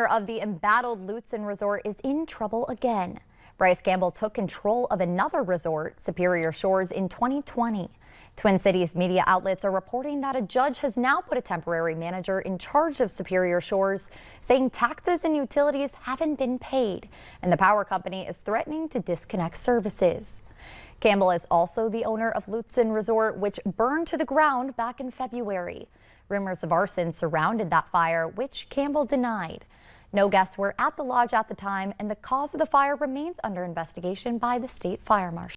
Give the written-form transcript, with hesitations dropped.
Of the embattled Lutsen resort is in trouble again. Bryce Campbell took control of another resort, Superior Shores, in 2020. Twin Cities media outlets are reporting that a judge has now put a temporary manager in charge of Superior Shores, saying taxes and utilities haven't been paid, and the power company is threatening to disconnect services. Campbell is also the owner of Lutsen Resort, which burned to the ground back in February. Rumors of arson surrounded that fire, which Campbell denied. No guests were at the lodge at the time, and the cause of the fire remains under investigation by the state fire marshal.